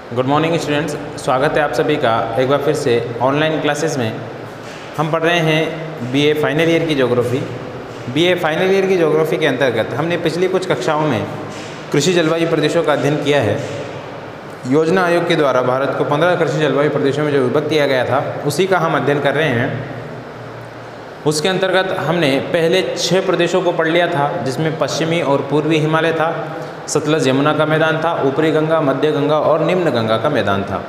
Good morning students, स्वागत है आप सभी का एक बार फिर से ऑनलाइन क्लासेस में। हम पढ़ रहे हैं बीए फाइनल ईयर की ज्योग्राफी। बीए फाइनल ईयर की ज्योग्राफी के अंतर्गत हमने पिछली कुछ कक्षाओं में कृषि जलवायु प्रदेशों का अध्ययन किया है। योजना आयोग के द्वारा भारत को 15 कृषि जलवायु प्रदेशों में जो विभक्त किया गया था उसी का हम अध्ययन कर रहे हैं। उसके अंतर्गत हमने पहले 6 प्रदेशों को पढ़ लिया था, जिसमें पश्चिमी और पूर्वी हिमालय था, सतलज यमुना का मैदान था, ऊपरी गंगा, मध्य गंगा और निम्न गंगा का मैदान था।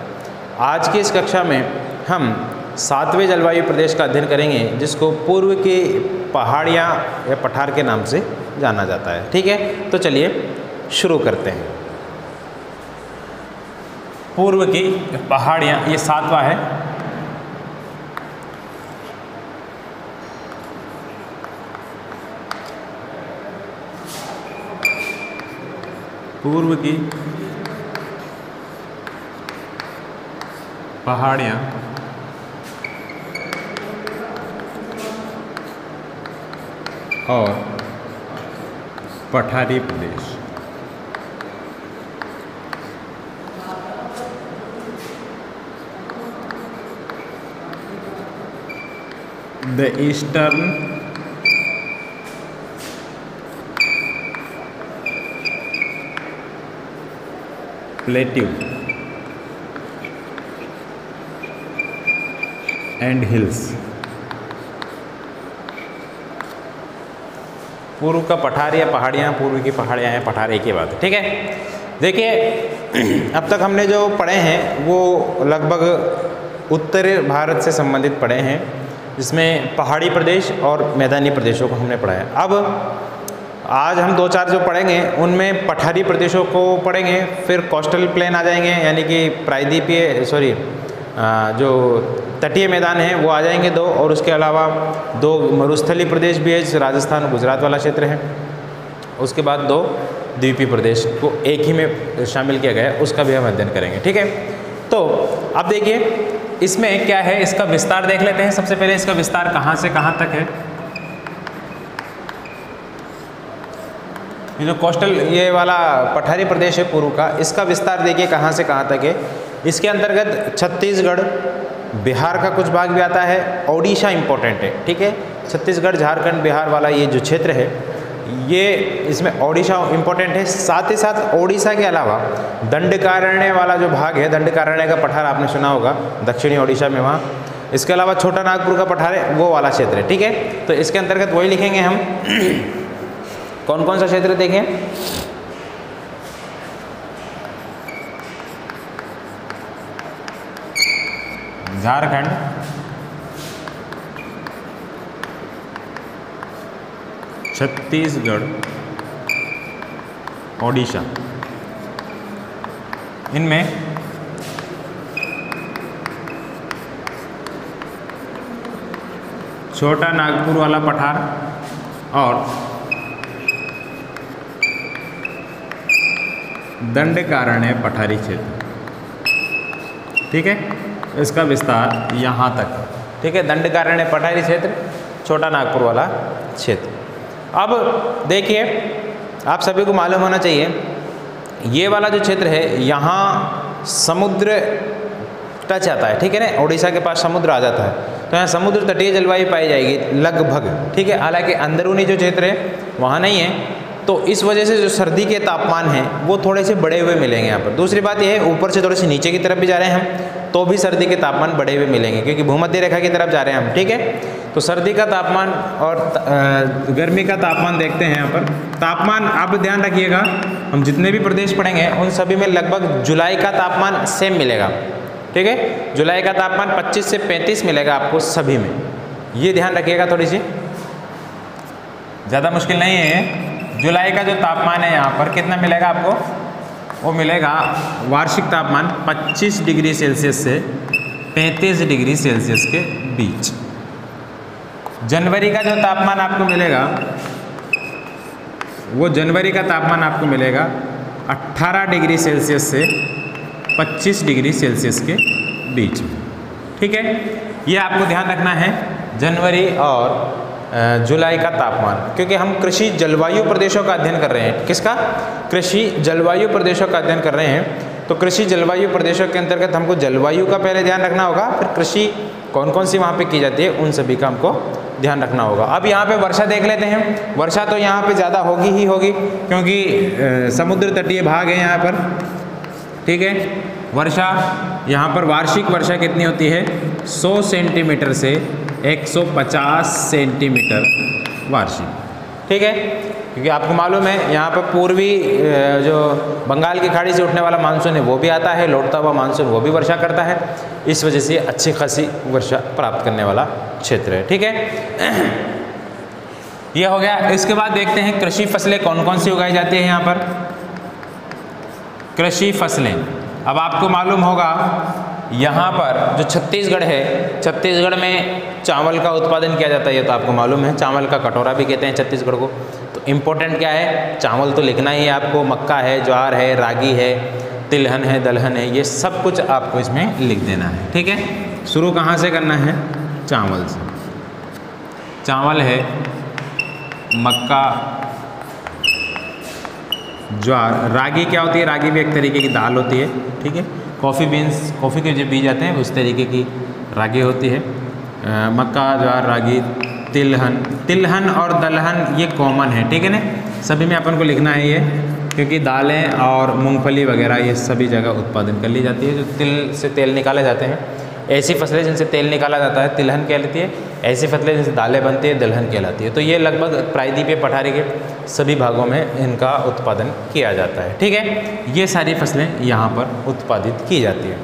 आज की इस कक्षा में हम 7वें जलवायु प्रदेश का अध्ययन करेंगे, जिसको पूर्व की पहाड़ियाँ या पठार के नाम से जाना जाता है। ठीक है, तो चलिए शुरू करते हैं। पूर्व की पहाड़ियाँ, ये 7वां है। पूर्व की पहाड़ियाँ और पठारी प्रदेश। The eastern plateau and hills. पूर्व का पठार या पहाड़ियाँ, पूर्व की पहाड़ियाँ हैं, पठार एक ही बात है। ठीक है, देखिए अब तक हमने जो पढ़े हैं वो लगभग उत्तरी भारत से संबंधित पढ़े हैं, जिसमें पहाड़ी प्रदेश और मैदानी प्रदेशों को हमने पढ़ा है। अब आज हम 2-4 जो पढ़ेंगे उनमें पठारी प्रदेशों को पढ़ेंगे, फिर कोस्टल प्लेन आ जाएंगे, यानी कि प्रायद्वीपीय जो तटीय मैदान हैं वो आ जाएंगे 2, और उसके अलावा 2 मरुस्थलीय प्रदेश भी है, जैसे राजस्थान और गुजरात वाला क्षेत्र है। उसके बाद 2 द्वीपीय प्रदेश को एक ही में शामिल किया गया है, उसका भी हम अध्ययन करेंगे। ठीक है, तो अब देखिए इसमें क्या है, इसका विस्तार देख लेते हैं। सबसे पहले इसका विस्तार कहाँ से कहाँ तक है। ये जो कोस्टल ये वाला पठारी प्रदेश है पूर्व का, इसका विस्तार देखिए कहाँ से कहाँ तक है। इसके अंतर्गत छत्तीसगढ़, बिहार का कुछ भाग भी आता है, ओडिशा इम्पोर्टेंट है। ठीक है, छत्तीसगढ़, झारखंड, बिहार वाला ये जो क्षेत्र है, ये इसमें ओडिशा इम्पोर्टेंट है। साथ ही साथ ओडिशा के अलावा दंडकारण्य वाला जो भाग है, दंडकारण्य का पठार आपने सुना होगा, दक्षिणी ओडिशा में वहाँ। इसके अलावा छोटा नागपुर का पठार है, वो वाला क्षेत्र है। ठीक है, तो इसके अंतर्गत वही लिखेंगे हम। कौन कौन सा क्षेत्र देखें, झारखंड, छत्तीसगढ़, ओडिशा, इनमें छोटा नागपुर वाला पठार और दंडकारण्य पठारी क्षेत्र। ठीक है, इसका विस्तार यहाँ तक। ठीक है, दंडकारण्य पठारी क्षेत्र, छोटा नागपुर वाला क्षेत्र। अब देखिए आप सभी को मालूम होना चाहिए, ये वाला जो क्षेत्र है यहाँ समुद्र टच आता है। ठीक है ना, उड़ीसा के पास समुद्र आ जाता है, तो यहाँ समुद्र तटीय जलवायु पाई जाएगी लगभग। ठीक है, हालांकि अंदरूनी जो क्षेत्र है वहाँ नहीं है, तो इस वजह से जो सर्दी के तापमान हैं वो थोड़े से बढ़े हुए मिलेंगे यहाँ पर। दूसरी बात यह है, ऊपर से थोड़े से नीचे की तरफ भी जा रहे हैं हम, तो भी सर्दी के तापमान बढ़े हुए मिलेंगे, क्योंकि भूमध्य रेखा की तरफ जा रहे हैं हम। ठीक है, तो सर्दी का तापमान और गर्मी का तापमान देखते हैं यहाँ पर। तापमान आप ध्यान रखिएगा, हम जितने भी प्रदेश पढ़ेंगे उन सभी में लगभग जुलाई का तापमान सेम मिलेगा। ठीक है, जुलाई का तापमान 25 से 35 मिलेगा आपको सभी में, ये ध्यान रखिएगा। थोड़ी सी ज़्यादा मुश्किल नहीं है। जुलाई का जो तापमान है यहाँ पर कितना मिलेगा आपको, वो मिलेगा वार्षिक तापमान 25 डिग्री सेल्सियस से 35 डिग्री सेल्सियस के बीच। जनवरी का जो तापमान आपको मिलेगा, वो जनवरी का तापमान आपको मिलेगा 18 डिग्री सेल्सियस से 25 डिग्री सेल्सियस के बीच में। ठीक है, ये आपको ध्यान रखना है, जनवरी और जुलाई का तापमान, क्योंकि हम कृषि जलवायु प्रदेशों का अध्ययन कर रहे हैं। किसका? कृषि जलवायु प्रदेशों का अध्ययन कर रहे हैं। तो कृषि जलवायु प्रदेशों के अंतर्गत हमको जलवायु का पहले ध्यान रखना होगा, फिर कृषि कौन कौन सी वहाँ पे की जाती है उन सभी का हमको ध्यान रखना होगा। अब यहाँ पे वर्षा देख लेते हैं। वर्षा तो यहाँ पे ज़्यादा होगी ही होगी, क्योंकि समुद्र तटीय भाग है यहाँ पर, ठीक है। वर्षा यहाँ पर वार्षिक वर्षा कितनी होती है? 100 सेंटीमीटर से 150 सेंटीमीटर वार्षिक, ठीक है। क्योंकि आपको मालूम है यहाँ पर पूर्वी जो बंगाल की खाड़ी से उठने वाला मानसून है वो भी आता है, लौटता हुआ मानसून वो भी वर्षा करता है, इस वजह से अच्छी खासी वर्षा प्राप्त करने वाला क्षेत्र है, ठीक है। ये हो गया। इसके बाद देखते हैं कृषि फसलें कौन कौन सी उगाई जाती है यहाँ पर। कृषि फसलें, अब आपको मालूम होगा यहाँ पर जो छत्तीसगढ़ है, छत्तीसगढ़ में चावल का उत्पादन किया जाता है, ये तो आपको मालूम है। चावल का कटोरा भी कहते हैं छत्तीसगढ़ को। तो इम्पोर्टेंट क्या है? चावल तो लिखना ही है आपको। मक्का है, ज्वार है, रागी है, तिलहन है, दलहन है, ये सब कुछ आपको इसमें लिख देना है, ठीक है। शुरू कहाँ से करना है? चावल से। चावल है, मक्का, ज्वार, रागी क्या होती है? रागी भी एक तरीके की दाल होती है, ठीक है। कॉफ़ी बीन्स, कॉफ़ी के जो बीज आते हैं उस तरीके की रागी होती है। मक्का, ज्वार, रागी, तिलहन, तिलहन और दलहन ये कॉमन है, ठीक है ना। सभी में अपन को लिखना है ये, क्योंकि दालें और मूंगफली वगैरह ये सभी जगह उत्पादन कर ली जाती है। जो तिल से तेल निकाले जाते हैं, ऐसी फसलें जिनसे तेल निकाला जाता है तिलहन कहलाती है, ऐसी फसलें जिनसे दालें बनती है दलहन कहलाती है। तो ये लगभग प्रायद्वीपीय पठारी के सभी भागों में इनका उत्पादन किया जाता है, ठीक है। ये सारी फसलें यहाँ पर उत्पादित की जाती है।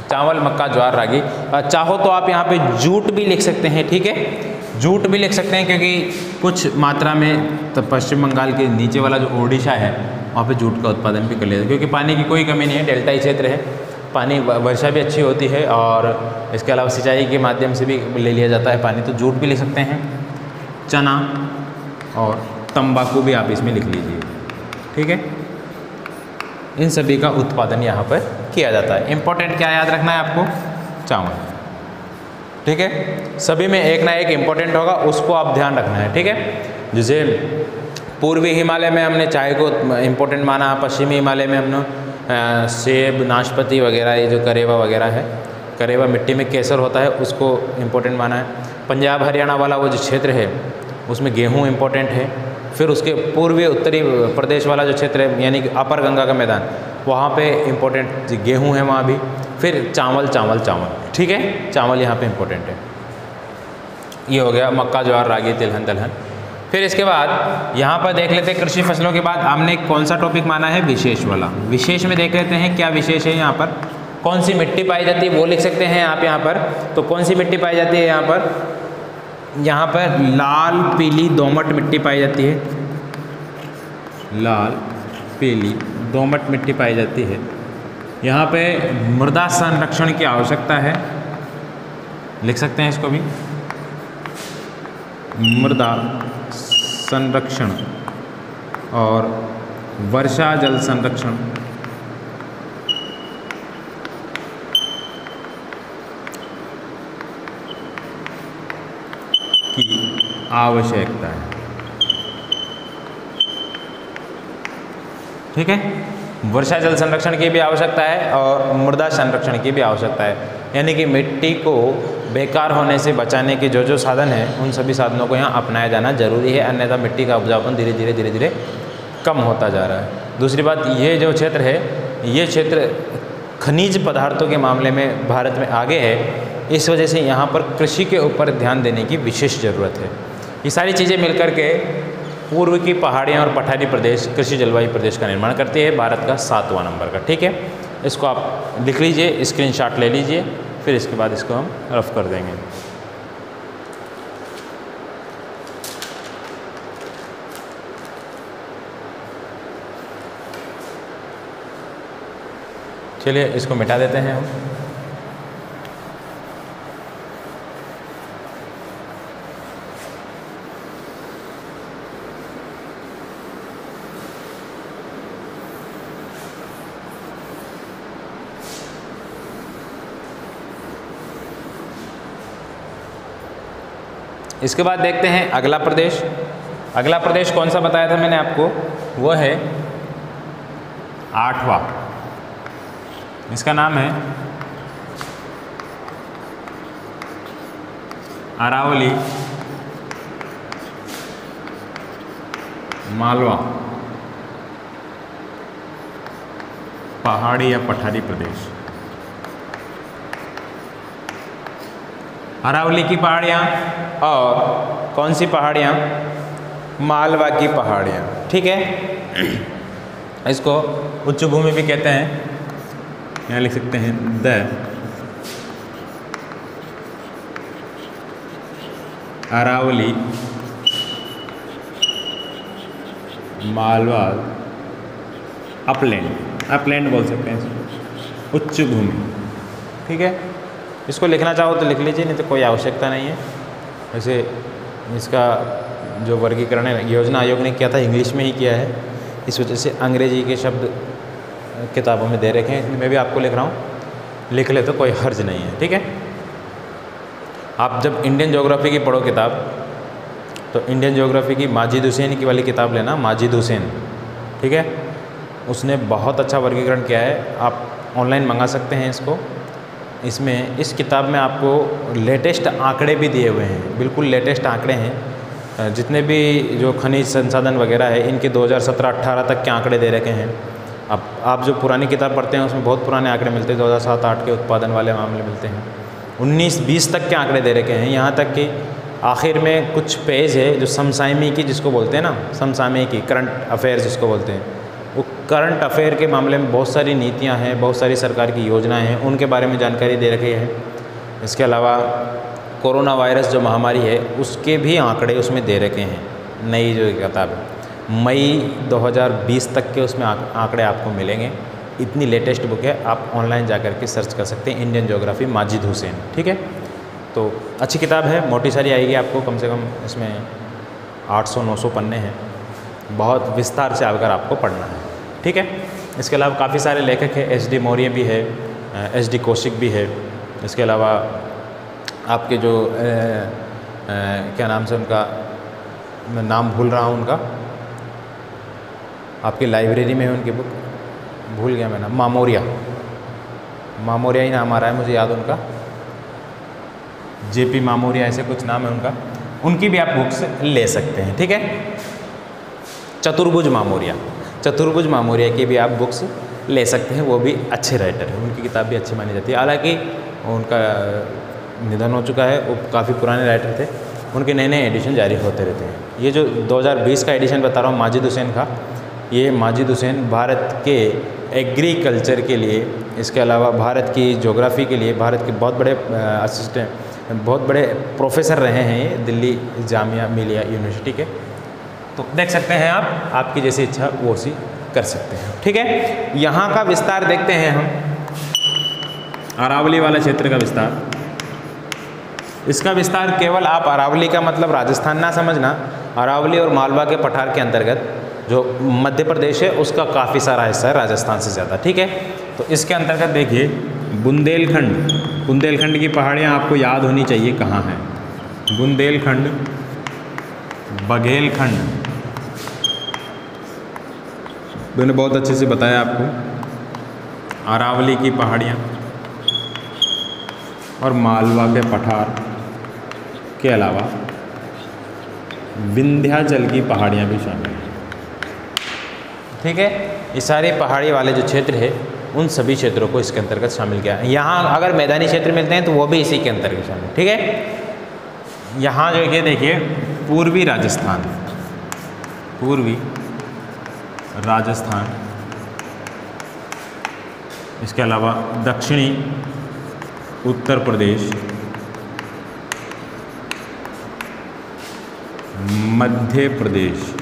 चावल, मक्का, ज्वार, रागी। चाहो तो आप यहाँ पे जूट भी लिख सकते हैं, ठीक है। जूट भी लिख सकते हैं, क्योंकि कुछ मात्रा में तो पश्चिम बंगाल के नीचे वाला जो ओडिशा है वहाँ पे जूट का उत्पादन भी कर लिया, क्योंकि पानी की कोई कमी नहीं है, डेल्टाई क्षेत्र है, पानी वर्षा भी अच्छी होती है और इसके अलावा सिंचाई के माध्यम से भी ले लिया जाता है पानी। तो जूट भी लिख सकते हैं। चना और तंबाकू भी आप इसमें लिख लीजिए, ठीक है। इन सभी का उत्पादन यहाँ पर किया जाता है। इम्पोर्टेंट क्या याद रखना है आपको? चावल, ठीक है। सभी में एक ना एक इम्पोर्टेंट होगा, उसको आप ध्यान रखना है, ठीक है। जैसे पूर्वी हिमालय में हमने चाय को इम्पोर्टेंट माना, पश्चिमी हिमालय में हमने सेब, नाशपाती वगैरह, ये जो करेवा वगैरह है, करेवा मिट्टी में केसर होता है, उसको इम्पोर्टेंट माना है। पंजाब हरियाणा वाला वो जो क्षेत्र है उसमें गेहूँ इम्पोर्टेंट है। फिर उसके पूर्वी उत्तरी प्रदेश वाला जो क्षेत्र है, यानी कि अपर गंगा का मैदान, वहाँ पे इम्पोर्टेंट गेहूँ है वहाँ भी। फिर चावल, चावल, चावल, ठीक है। चावल यहाँ पे इम्पोर्टेंट है। ये हो गया मक्का, ज्वार, रागी, तिलहन, दलहन। फिर इसके बाद यहाँ पर देख लेते हैं कृषि फसलों के बाद हमने कौन सा टॉपिक माना है? विशेष वाला। विशेष में देख लेते हैं क्या विशेष है यहाँ पर। कौन सी मिट्टी पाई जाती है वो लिख सकते हैं आप यहाँ पर। तो कौन सी मिट्टी पाई जाती है यहाँ पर? यहाँ पर लाल पीली दोमट मिट्टी पाई जाती है। लाल पीली दोमट मिट्टी पाई जाती है। यहाँ पे मृदा संरक्षण की आवश्यकता है, लिख सकते हैं इसको भी। मृदा संरक्षण और वर्षा जल संरक्षण की आवश्यकता है, ठीक है। वर्षा जल संरक्षण की भी आवश्यकता है और मृदा संरक्षण की भी आवश्यकता है, यानी कि मिट्टी को बेकार होने से बचाने के जो जो साधन हैं उन सभी साधनों को यहाँ अपनाया जाना जरूरी है, अन्यथा मिट्टी का उपजाऊपन धीरे धीरे कम होता जा रहा है। दूसरी बात, ये जो क्षेत्र है, ये क्षेत्र खनिज पदार्थों के मामले में भारत में आगे है, इस वजह से यहाँ पर कृषि के ऊपर ध्यान देने की विशेष ज़रूरत है। ये सारी चीज़ें मिलकर के पूर्व की पहाड़ियाँ और पठारी प्रदेश कृषि जलवायु प्रदेश का निर्माण करती है, भारत का 7वां नंबर का, ठीक है। इसको आप लिख लीजिए, स्क्रीनशॉट ले लीजिए, फिर इसके बाद इसको हम रफ कर देंगे। चलिए इसको मिटा देते हैं हम। इसके बाद देखते हैं अगला प्रदेश। अगला प्रदेश कौन सा बताया था मैंने आपको? वो है 8वां, इसका नाम है अरावली मालवा पहाड़ी या पठारी प्रदेश। अरावली की पहाड़ियाँ और कौन सी पहाड़ियाँ? मालवा की पहाड़ियाँ। ठीक है, इसको उच्च भूमि भी कहते हैं। यहाँ लिख सकते हैं the Aravalli Malwa upland, upland बोल सकते हैं इसको, उच्च भूमि। ठीक है, इसको लिखना चाहो तो लिख लीजिए, नहीं तो कोई आवश्यकता नहीं है। वैसे इसका जो वर्गीकरण है योजना आयोग ने किया था इंग्लिश में ही किया है, इस वजह से अंग्रेजी के शब्द किताबों में दे रखे हैं, इसलिए मैं भी आपको लिख रहा हूँ, लिख ले तो कोई हर्ज नहीं है। ठीक है, आप जब इंडियन ज्योग्राफी की पढ़ो किताब, तो इंडियन ज्योग्राफी की माजिद हुसैन की वाली किताब लेना, माजिद हुसैन। ठीक है, उसने बहुत अच्छा वर्गीकरण किया है, आप ऑनलाइन मंगा सकते हैं इसको। इसमें इस किताब में आपको लेटेस्ट आंकड़े भी दिए हुए हैं, बिल्कुल लेटेस्ट आंकड़े हैं। जितने भी जो खनिज संसाधन वगैरह है इनके 2017-18 तक के आंकड़े दे रखे हैं। अब आप जो पुरानी किताब पढ़ते हैं उसमें बहुत पुराने आंकड़े मिलते हैं, 2007-8 के उत्पादन वाले मामले मिलते हैं। 19-20 तक के आंकड़े दे रखे हैं, यहाँ तक कि आखिर में कुछ पेज है जो समसामयिकी जिसको बोलते हैं ना, समसामयिकी करंट अफेयर्स जिसको बोलते हैं, वो करंट अफेयर के मामले में बहुत सारी नीतियाँ हैं, बहुत सारी सरकार की योजनाएं हैं, उनके बारे में जानकारी दे रखी है। इसके अलावा कोरोना वायरस जो महामारी है उसके भी आंकड़े उसमें दे रखे हैं। नई जो किताब है मई 2020 तक के उसमें आंकड़े आपको मिलेंगे। इतनी लेटेस्ट बुक है, आप ऑनलाइन जा कर के सर्च कर सकते हैं, इंडियन ज्योग्राफी माजिद हुसैन। ठीक है, तो अच्छी किताब है, मोटी सारी आएगी आपको, कम से कम इसमें 800-900 पन्ने हैं, बहुत विस्तार से अगर आपको पढ़ना है। ठीक है, इसके अलावा काफ़ी सारे लेखक हैं, एच.डी. मौर्य भी है, एच.डी. कौशिक भी है। इसके अलावा आपके जो क्या नाम से उनका, मैं नाम भूल रहा हूँ उनका, आपकी लाइब्रेरी में है उनकी बुक, भूल गया मैं नाम, मामोरिया, मामोरिया ही नाम आ रहा है मुझे याद उनका, जेपी मामोरिया ऐसे कुछ नाम है उनका, उनकी भी आप बुक्स ले सकते हैं। ठीक है, चतुर्भुज मामोरिया, चतुर्भुज मामोरिया की भी आप बुक्स ले सकते हैं, वो भी अच्छे राइटर हैं, उनकी किताब भी अच्छी मानी जाती है। हालांकि उनका निधन हो चुका है, वो काफ़ी पुराने राइटर थे, उनके नए नए एडिशन जारी होते रहते हैं। ये जो 2020 का एडिशन बता रहा हूँ माजिद हुसैन का, ये माजिद हुसैन भारत के एग्रीकल्चर के लिए, इसके अलावा भारत की ज्योग्राफी के लिए, भारत के बहुत बड़े असिस्टेंट, बहुत बड़े प्रोफेसर रहे हैं ये दिल्ली जामिया मिलिया यूनिवर्सिटी के। तो देख सकते हैं आप, आपकी जैसी इच्छा वो सी कर सकते हैं। ठीक है, यहाँ का विस्तार देखते हैं हम, अरावली वाला क्षेत्र का विस्तार। इसका विस्तार केवल आप अरावली का मतलब राजस्थान ना समझना, अरावली और मालवा के पठार के अंतर्गत जो मध्य प्रदेश है उसका काफ़ी सारा हिस्सा है राजस्थान से ज़्यादा। ठीक है, तो इसके अंतर्गत देखिए बुंदेलखंड, बुंदेलखंड की पहाड़ियाँ आपको याद होनी चाहिए कहाँ हैं, बुंदेलखंड, बघेलखंड, मैंने बहुत अच्छे से बताया आपको, अरावली की पहाड़ियाँ और मालवा के पठार के अलावा विंध्याचल की पहाड़ियाँ भी शामिल हैं। ठीक है, ये सारे पहाड़ी वाले जो क्षेत्र है उन सभी क्षेत्रों को इसके अंतर्गत शामिल किया है। यहाँ अगर मैदानी क्षेत्र मिलते हैं तो वो भी इसी के अंतर्गत शामिल। ठीक है, यहाँ जो ये देखिए पूर्वी राजस्थान, पूर्वी राजस्थान, इसके अलावा दक्षिणी उत्तर प्रदेश, मध्य प्रदेश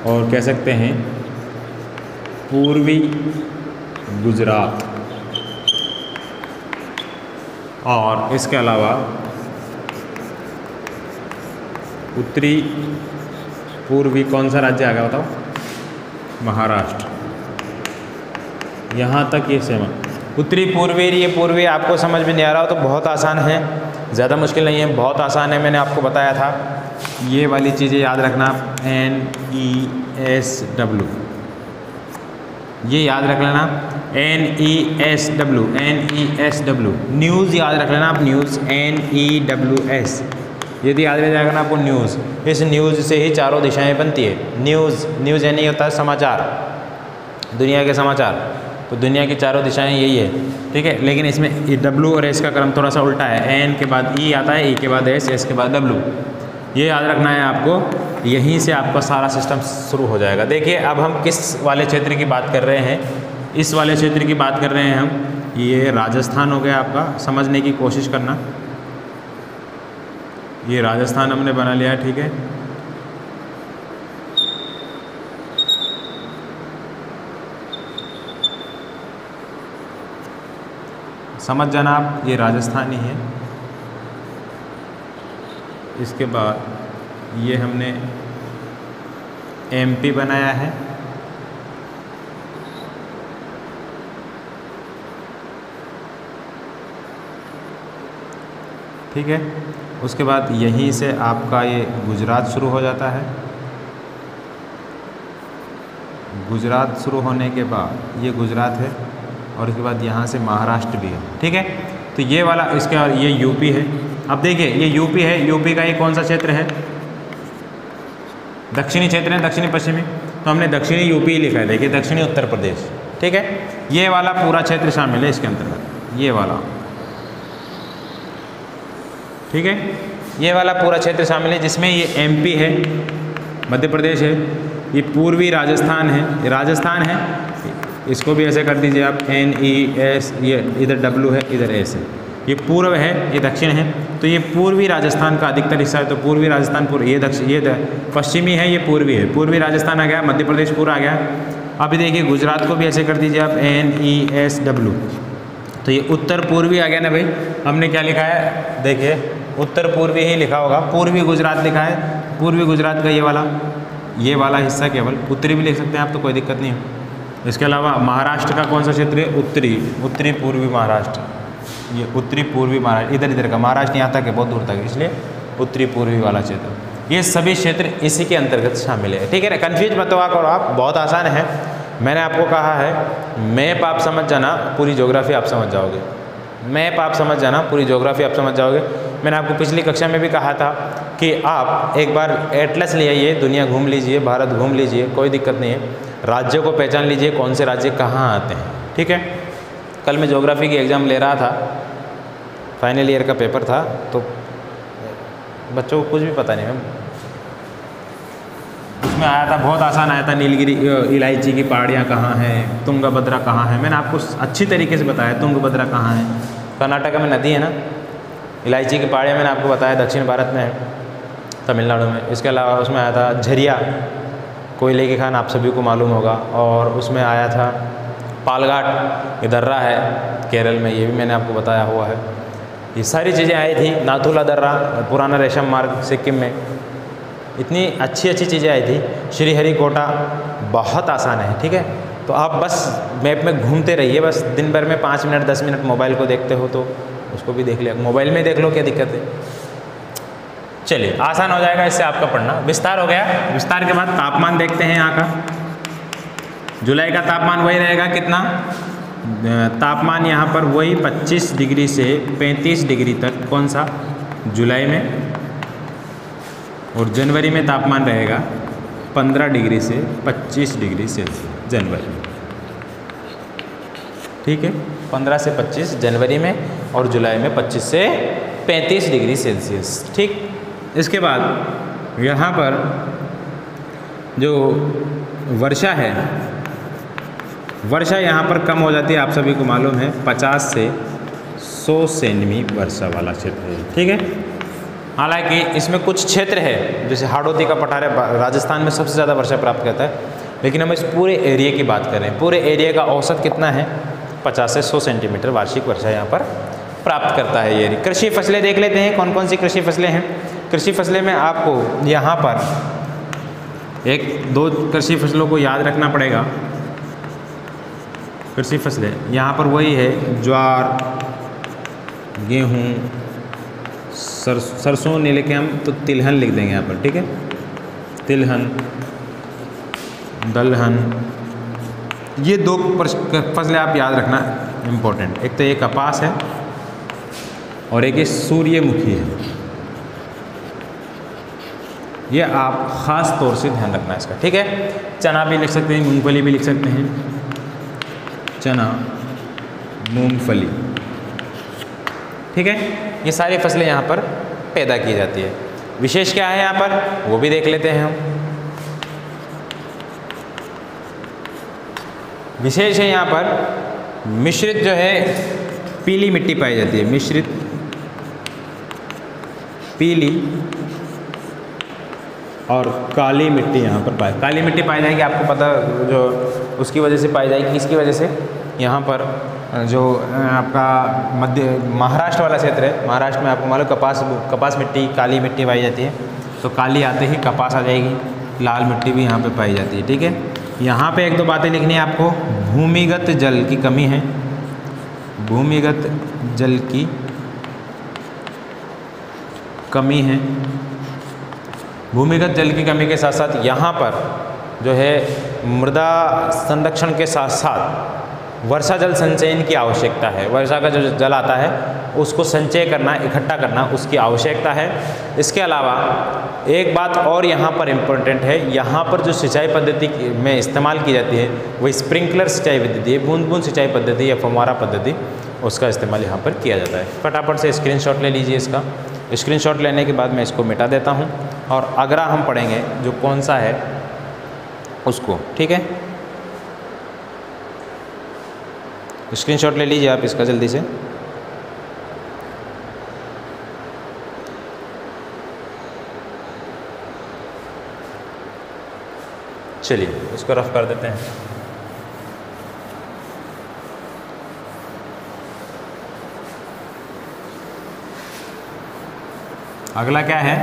और कह सकते हैं पूर्वी गुजरात, और इसके अलावा उत्तरी पूर्वी कौन सा राज्य आ गया बताओ, महाराष्ट्र, यहाँ तक ये सेम। उत्तरी पूर्वी, ये पूर्वी आपको समझ में नहीं आ रहा हो तो बहुत आसान है, ज़्यादा मुश्किल नहीं है, बहुत आसान है, मैंने आपको बताया था। ये वाली चीज़ें याद रखना, NESW, ये याद रख लेना, NESW, NESW, न्यूज़ याद रख लेना आप, न्यूज़, NEWS, यदि याद रह जाएगा ना आपको न्यूज़। इस न्यूज़ से ही चारों दिशाएं बनती है। न्यूज़ यानी होता है समाचार, दुनिया के समाचार, तो दुनिया की चारों दिशाएं यही है, ठीक है। लेकिन इसमें W और S का क्रम थोड़ा सा उल्टा है, N के बाद E आता है, E के बाद S के बाद W, ये याद रखना है आपको। यहीं से आपका सारा सिस्टम शुरू हो जाएगा। देखिए अब हम किस वाले क्षेत्र की बात कर रहे हैं, इस वाले क्षेत्र की बात कर रहे हैं हम। ये राजस्थान हो गया आपका, समझने की कोशिश करना। ये राजस्थान हमने बना लिया है, ठीक है। समझ जाना आप, ये राजस्थान ही है। इसके बाद ये हमने MP बनाया है, ठीक है। उसके बाद यहीं से आपका ये गुजरात शुरू हो जाता है। गुजरात शुरू होने के बाद ये गुजरात है, और उसके बाद यहाँ से महाराष्ट्र भी है, ठीक है। तो ये वाला, इसके बाद ये यूपी है। अब देखिए ये यूपी है, यूपी का ये कौन सा क्षेत्र है, दक्षिणी क्षेत्र है, दक्षिणी पश्चिमी, तो हमने दक्षिणी यूपी ही लिखा है। देखिए दक्षिणी उत्तर प्रदेश, ठीक है। ये वाला पूरा क्षेत्र शामिल है इसके अंतर्गत, ये वाला, ठीक है। ये वाला पूरा क्षेत्र शामिल है, जिसमें ये MP है, मध्य प्रदेश है, ये पूर्वी राजस्थान है, ये राजस्थान है। इसको भी ऐसे कर दीजिए आप, NES, ये इधर W है, इधर S है, ये पूर्व है, ये दक्षिण है। तो ये पूर्वी राजस्थान का अधिकतर हिस्सा है, तो पूर्वी राजस्थान पूर्व, ये दक्षिण, ये पश्चिमी है, ये पूर्वी है। पूर्वी राजस्थान आ गया, मध्य प्रदेश पूरा आ गया। अभी देखिए गुजरात को भी ऐसे कर दीजिए आप, NESW, तो ये उत्तर पूर्वी आ गया ना भाई। हमने क्या लिखा है, देखिए उत्तर पूर्वी ही लिखा होगा, पूर्वी गुजरात लिखा है, पूर्वी गुजरात का ये वाला हिस्सा केवल, उत्तरी भी लिख सकते हैं आप, तो कोई दिक्कत नहीं है। इसके अलावा महाराष्ट्र का कौन सा क्षेत्र है, उत्तरी पूर्वी महाराष्ट्र, ये उत्तरी पूर्वी महाराष्ट्र, इधर का महाराष्ट्र यहाँ तक है, बहुत दूर तक है, इसलिए उत्तरी पूर्वी वाला क्षेत्र। ये सभी क्षेत्र इसी के अंतर्गत शामिल है, ठीक है ना। कन्फ्यूज मत हुआ करो आप, बहुत आसान है। मैंने आपको कहा है मैप आप समझ जाना, पूरी ज्योग्राफी आप समझ जाओगे। मैप आप समझ जाना, पूरी ज्योग्राफी आप समझ जाओगे। मैंने आपको पिछली कक्षा में भी कहा था कि आप एक बार एटलस ले आइए, दुनिया घूम लीजिए, भारत घूम लीजिए, कोई दिक्कत नहीं है। राज्यों को पहचान लीजिए, कौन से राज्य कहाँ आते हैं, ठीक है। कल मैं ज्योग्राफी की एग्ज़ाम ले रहा था, फाइनल ईयर का पेपर था, तो बच्चों को कुछ भी पता नहीं, उसमें आया था, बहुत आसान आया था, नीलगिरी, इलायची की पहाड़ियाँ कहाँ हैं, तुंगभद्रा कहाँ है। मैंने आपको अच्छी तरीके से बताया तुंगभद्रा कहाँ है, कर्नाटक में नदी है ना। इलायची की पहाड़ियाँ मैंने आपको बताया दक्षिण भारत में है, तमिलनाडु में। इसके अलावा उसमें आया था झरिया, कोयले की खान आप सभी को मालूम होगा। और उसमें आया था पालघाट, ये दर्रा है केरल में, ये भी मैंने आपको बताया हुआ है। ये सारी चीज़ें आई थी, नाथुला दर्रा, पुराना रेशम मार्ग सिक्किम में, इतनी अच्छी चीज़ें आई थी। श्रीहरिकोटा बहुत आसान है, ठीक है। तो आप बस मैप में घूमते रहिए, बस दिन भर में 5 मिनट 10 मिनट मोबाइल को देखते हो तो उसको भी देख लिया, मोबाइल में देख लो, क्या दिक्कत है। चलिए आसान हो जाएगा इससे आपका पढ़ना। विस्तार हो गया, विस्तार के बाद तापमान देखते हैं यहाँ का। जुलाई का तापमान वही रहेगा, कितना तापमान यहाँ पर वही 25 डिग्री से 35 डिग्री तक, कौन सा, जुलाई में। और जनवरी में तापमान रहेगा 15 डिग्री से 25 डिग्री सेल्सियस जनवरी में, ठीक है। 15 से 25 जनवरी में, और जुलाई में 25 से 35 डिग्री सेल्सियस, ठीक। इसके बाद यहाँ पर जो वर्षा है, वर्षा यहाँ पर कम हो जाती है, आप सभी को मालूम है, 50 से 100 सेमी वर्षा वाला क्षेत्र है, ठीक है। हालांकि इसमें कुछ क्षेत्र है, जैसे हाड़ौती का पठार है, राजस्थान में सबसे ज़्यादा वर्षा प्राप्त करता है, लेकिन हम इस पूरे एरिया की बात कर रहे हैं। पूरे एरिया का औसत कितना है, 50 से 100 सेंटीमीटर वार्षिक वर्षा यहाँ पर प्राप्त करता है ये। कृषि फसलें देख लेते हैं, कौन कौन सी कृषि फसलें हैं। कृषि फसलें में आपको यहाँ पर 1-2 कृषि फसलों को याद रखना पड़ेगा। कृषि फसलें यहाँ पर वही है, ज्वार, गेहूँ, सरसों नहीं लेके हम तो तिलहन लिख देंगे यहाँ पर, ठीक है। तिलहन, दलहन, ये दो फसलें आप याद रखना इम्पोर्टेंट, एक तो ये कपास है और एक ये सूर्यमुखी है। ये आप ख़ास तौर से ध्यान रखना इसका, ठीक है। चना भी लिख सकते हैं, मूंगफली भी लिख सकते हैं, चना, मूंगफली, ठीक है। ये सारी फसलें यहाँ पर पैदा की जाती है। विशेष क्या है यहाँ पर वो भी देख लेते हैं हम। विशेष है यहाँ पर मिश्रित जो है पीली मिट्टी पाई जाती है, मिश्रित पीली और काली मिट्टी यहाँ पर काली मिट्टी पाई जाएगी। आपको पता जो उसकी वजह से पाई जाएगी, किसकी वजह से, यहाँ पर जो आपका मध्य महाराष्ट्र वाला क्षेत्र है, महाराष्ट्र में आपको मालूम कपास मिट्टी, काली मिट्टी पाई जाती है। तो काली आते ही कपास आ जाएगी, लाल मिट्टी भी यहाँ पे पाई जाती है, ठीक है। यहाँ पे एक दो बातें लिखनी है आपको। भूमिगत जल की कमी है, भूमिगत जल की कमी है। भूमिगत जल की कमी के साथ साथ यहाँ पर जो है मृदा संरक्षण के साथ साथ वर्षा जल संचयन की आवश्यकता है। वर्षा का जो जल आता है उसको संचय करना, इकट्ठा करना, उसकी आवश्यकता है। इसके अलावा एक बात और यहाँ पर इम्पोर्टेंट है, यहाँ पर जो सिंचाई पद्धति में इस्तेमाल की जाती है वो स्प्रिंकलर सिंचाई पद्धति है, बूंद बूंद सिंचाई पद्धति या फव्वारा पद्धति, उसका इस्तेमाल यहाँ पर किया जाता है। फटाफट से स्क्रीनशॉट ले लीजिए इसका। स्क्रीनशॉट लेने के बाद मैं इसको मिटा देता हूँ और अगला हम पढ़ेंगे जो कौन सा है उसको, ठीक है। स्क्रीनशॉट ले लीजिए आप इसका जल्दी से। चलिए इसको रफ कर देते हैं। अगला क्या है,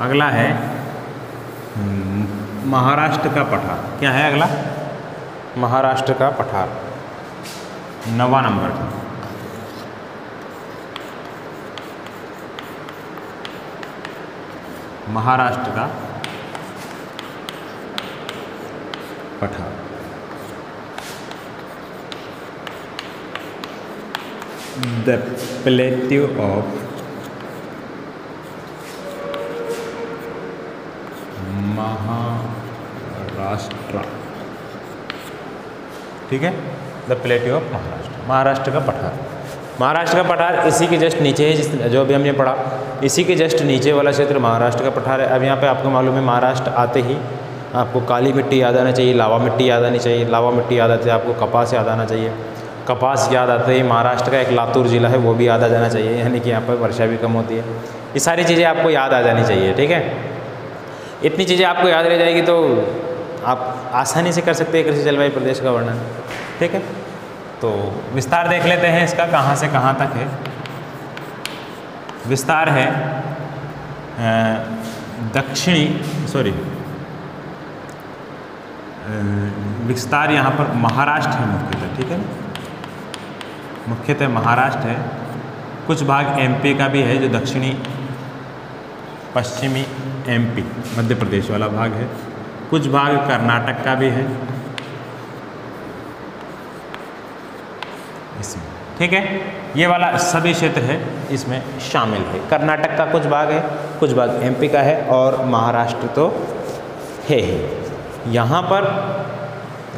अगला है महाराष्ट्र का पठार। क्या है अगला, महाराष्ट्र का पठार, 9वां नंबर। महाराष्ट्र का पठार। द प्लेट्यू ऑफ महाराष्ट्र, ठीक है। The plateau of Maharashtra, Maharashtra का पठार। महाराष्ट्र का पठार इसी के जस्ट नीचे है, जो अभी हमने पढ़ा, इसी के जस्ट नीचे वाला क्षेत्र महाराष्ट्र का पठार है। अब यहाँ पे आपको मालूम है महाराष्ट्र आते ही आपको काली मिट्टी याद आना चाहिए, लावा मिट्टी याद आनी चाहिए, लावा मिट्टी याद आते ही आपको कपास याद आना चाहिए, कपास याद आते ही महाराष्ट्र का एक लातूर जिला है वो भी याद आ जाना चाहिए, यानी कि यहाँ पर वर्षा भी कम होती है। ये सारी चीज़ें आपको याद आ जानी चाहिए, ठीक है। इतनी चीज़ें आपको याद रह जाएगी तो आप आसानी से कर सकते हैं कृषि जलवायु प्रदेश का वर्णन, ठीक है। तो विस्तार देख लेते हैं इसका, कहाँ से कहाँ तक है। विस्तार है विस्तार यहाँ पर महाराष्ट्र है मुख्यतः, ठीक है। मुख्यतः महाराष्ट्र है, कुछ भाग एमपी का भी है जो दक्षिणी पश्चिमी एमपी मध्य प्रदेश वाला भाग है, कुछ भाग कर्नाटक का भी है इसमें, ठीक है। ये वाला सभी क्षेत्र है इसमें शामिल है। कर्नाटक का कुछ भाग है, कुछ भाग एमपी का है और महाराष्ट्र तो है ही। यहाँ पर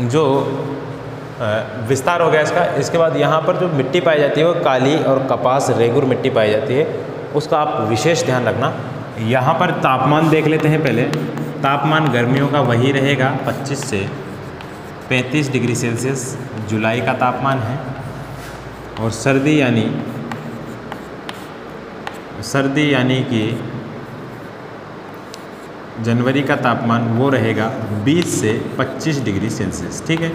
जो विस्तार हो गया इसका, इसके बाद यहाँ पर जो मिट्टी पाई जाती है वो काली और कपास रेगुर मिट्टी पाई जाती है, उसका आप विशेष ध्यान रखना। यहाँ पर तापमान देख लेते हैं पहले। तापमान गर्मियों का वही रहेगा 25 से 35 डिग्री सेल्सियस जुलाई का तापमान है, और सर्दी यानी कि जनवरी का तापमान वो रहेगा 20 से 25 डिग्री सेल्सियस, ठीक है।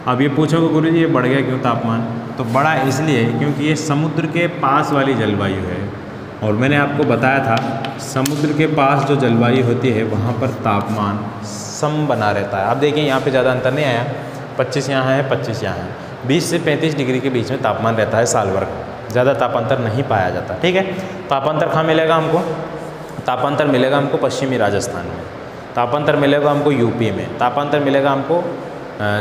अब ये पूछोगे गुरुजी ये बढ़ गया क्यों तापमान, तो बढ़ा इसलिए क्योंकि ये समुद्र के पास वाली जलवायु है, और मैंने आपको बताया था समुद्र के पास जो जलवायु होती है वहाँ पर तापमान सम बना रहता है। अब देखिए यहाँ पे ज़्यादा अंतर नहीं आया, 25 यहाँ है, 25 यहाँ है, 20 से 35 डिग्री के बीच में तापमान रहता है साल भर का, ज़्यादा तापांतर नहीं पाया जाता, ठीक है। तापांतर कहाँ मिलेगा हमको, तापांतर मिलेगा हमको पश्चिमी राजस्थान में, तापांतर मिलेगा हमको यूपी में, तापांतर मिलेगा हमको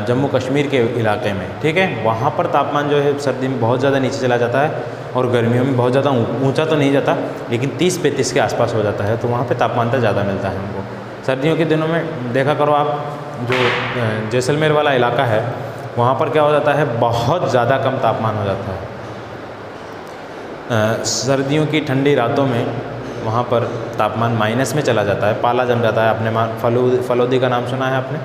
जम्मू कश्मीर के इलाके में, ठीक है, वहाँ पर तापमान जो है सर्दी में बहुत ज़्यादा नीचे चला जाता है और गर्मियों में बहुत ज़्यादा ऊंचा तो नहीं जाता, लेकिन 30-35 के आसपास हो जाता है, तो वहाँ पे तापमान तो ज़्यादा मिलता है हमको। सर्दियों के दिनों में देखा करो आप, जो जैसलमेर वाला इलाका है वहाँ पर क्या हो जाता है, बहुत ज़्यादा कम तापमान हो जाता है। सर्दियों की ठंडी रातों में वहाँ पर तापमान माइनस में चला जाता है, पाला जम जाता है। आपने फलोदी का नाम सुना है आपने?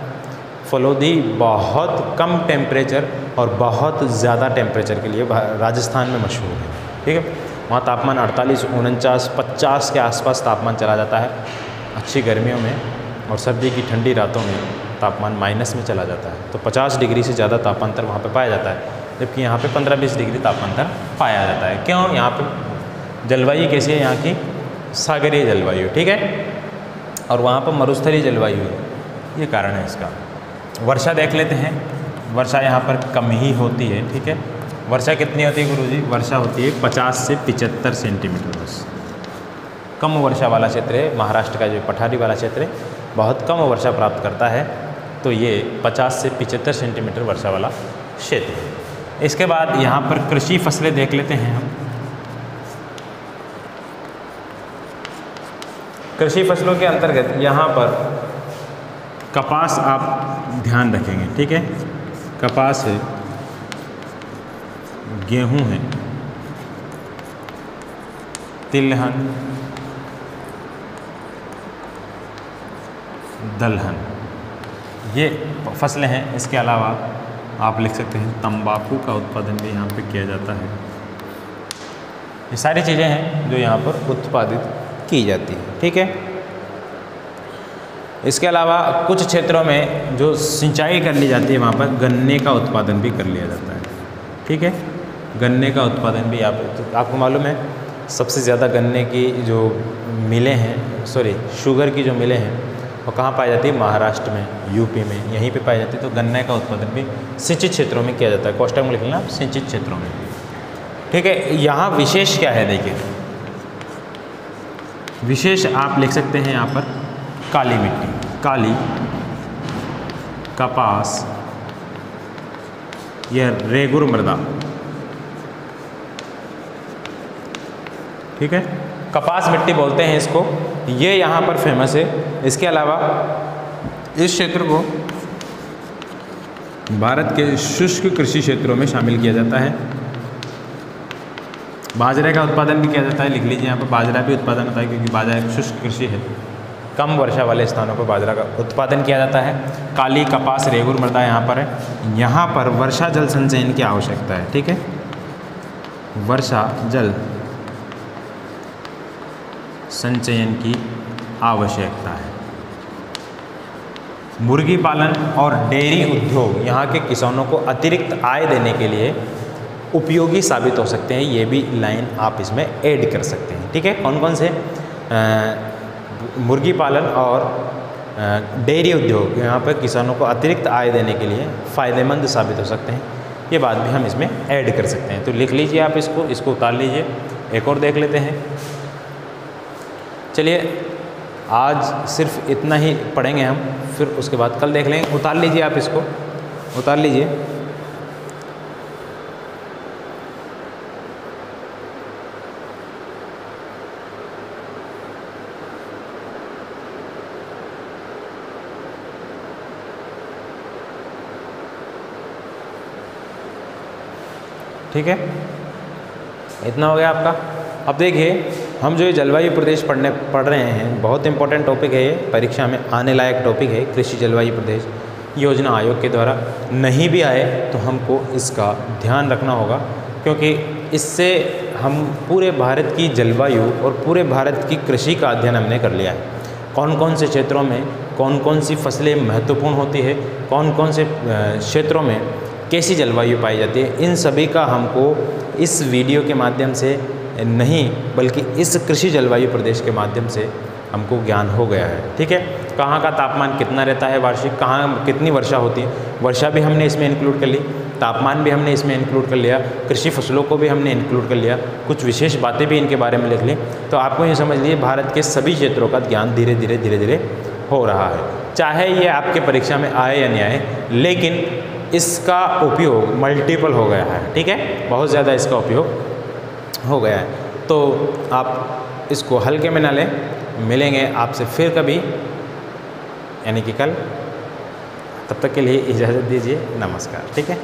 फलोदी बहुत कम टेम्परेचर और बहुत ज़्यादा टेम्परेचर के लिए राजस्थान में मशहूर है, ठीक है। वहाँ तापमान 48, 49, 50 के आसपास तापमान चला जाता है अच्छी गर्मियों में, और सर्दी की ठंडी रातों में तापमान माइनस में चला जाता है। तो 50 डिग्री से ज़्यादा तापांतर वहाँ पे पाया जाता है, जबकि यहाँ पे 15-20 डिग्री तापांतर पाया जाता है। क्यों? यहाँ पे जलवायु कैसी है, यहाँ की सागरीय जलवायु, ठीक है, और वहाँ पर मरुस्थलीय जलवायु है, ये कारण है इसका। वर्षा देख लेते हैं। वर्षा यहाँ पर कम ही होती है, ठीक है। वर्षा कितनी होती है गुरुजी? वर्षा होती है 50 से 75 सेंटीमीटर बस। कम वर्षा वाला क्षेत्र है महाराष्ट्र का, जो पठारी वाला क्षेत्र है बहुत कम वर्षा प्राप्त करता है, तो ये 50 से 75 सेंटीमीटर वर्षा वाला क्षेत्र है। इसके बाद यहाँ पर कृषि फसलें देख लेते हैं हम। कृषि फसलों के अंतर्गत यहाँ पर कपास आप ध्यान रखेंगे, ठीक है। कपास है, गेहूं है, तिलहन, दलहन, ये फसलें हैं। इसके अलावा आप लिख सकते हैं तंबाकू का उत्पादन भी यहाँ पे किया जाता है। ये सारी चीज़ें हैं जो यहाँ पर उत्पादित की जाती है, ठीक है। इसके अलावा कुछ क्षेत्रों में जो सिंचाई कर ली जाती है वहाँ पर गन्ने का उत्पादन भी कर लिया जाता है, ठीक है। गन्ने का उत्पादन भी आपको मालूम है, सबसे ज़्यादा गन्ने की जो मिलें हैं, शुगर की जो मिलें हैं वो कहाँ पाई जाती है? महाराष्ट्र में, यूपी में, यहीं पे पाई जाती है। तो गन्ने का उत्पादन भी सिंचित क्षेत्रों में किया जाता है। कोष्टक में लिख लेना, सिंचित क्षेत्रों में, ठीक है। यहाँ विशेष क्या है देखिए, विशेष आप लिख सकते हैं यहाँ पर काली मिट्टी, काली, कपास, यह रेगुर मृदा, ठीक है। कपास मिट्टी बोलते हैं इसको, ये यहाँ पर फेमस है। इसके अलावा इस क्षेत्र को भारत के शुष्क कृषि क्षेत्रों में शामिल किया जाता है। बाजरे का उत्पादन भी किया जाता है, लिख लीजिए यहाँ पर बाजरा भी उत्पादन होता है, क्योंकि बाजरा एक शुष्क कृषि है। कम वर्षा वाले स्थानों पर बाजरा का उत्पादन किया जाता है। काली, कपास, रेगुर मृदा यहाँ पर है। यहाँ पर वर्षा जल संचयन की आवश्यकता है, ठीक है। वर्षा जल संचयन की आवश्यकता है। मुर्गी पालन और डेयरी उद्योग यहाँ के किसानों को अतिरिक्त आय देने के लिए उपयोगी साबित हो सकते हैं। ये भी लाइन आप इसमें ऐड कर सकते हैं, ठीक है। कौन कौन से? मुर्गी पालन और डेयरी उद्योग यहाँ पर किसानों को अतिरिक्त आय देने के लिए फ़ायदेमंद साबित हो सकते हैं। ये बात भी हम इसमें ऐड कर सकते हैं। तो लिख लीजिए आप इसको उतार लीजिए। एक और देख लेते हैं। चलिए आज सिर्फ इतना ही पढ़ेंगे हम, फिर उसके बाद कल देख लेंगे। उतार लीजिए आप इसको, उतार लीजिए। ठीक है, इतना हो गया आपका। अब देखिए, हम जो ये जलवायु प्रदेश पढ़ रहे हैं, बहुत इंपॉर्टेंट टॉपिक है ये, परीक्षा में आने लायक टॉपिक है। कृषि जलवायु प्रदेश योजना आयोग के द्वारा नहीं भी आए तो हमको इसका ध्यान रखना होगा, क्योंकि इससे हम पूरे भारत की जलवायु और पूरे भारत की कृषि का अध्ययन हमने कर लिया है। कौन कौन से क्षेत्रों में कौन कौन सी फसलें महत्वपूर्ण होती है, कौन कौन से क्षेत्रों में कैसी जलवायु पाई जाती है, इन सभी का हमको इस वीडियो के माध्यम से नहीं बल्कि इस कृषि जलवायु प्रदेश के माध्यम से हमको ज्ञान हो गया है। ठीक है, कहाँ का तापमान कितना रहता है वार्षिक, कहाँ कितनी वर्षा होती है, वर्षा भी हमने इसमें इंक्लूड कर ली, तापमान भी हमने इसमें इंक्लूड कर लिया, कृषि फसलों को भी हमने इंक्लूड कर लिया, कुछ विशेष बातें भी इनके बारे में लिख ली। तो आपको ये समझ लीजिए भारत के सभी क्षेत्रों का ज्ञान धीरे धीरे हो रहा है। चाहे ये आपके परीक्षा में आए या नहीं आए, लेकिन इसका उपयोग मल्टीपल हो गया है, ठीक है, बहुत ज़्यादा इसका उपयोग हो गया है। तो आप इसको हल्के में ना लें। मिलेंगे आपसे फिर कभी, यानी कि कल। तब तक के लिए इजाज़त दीजिए, नमस्कार, ठीक है।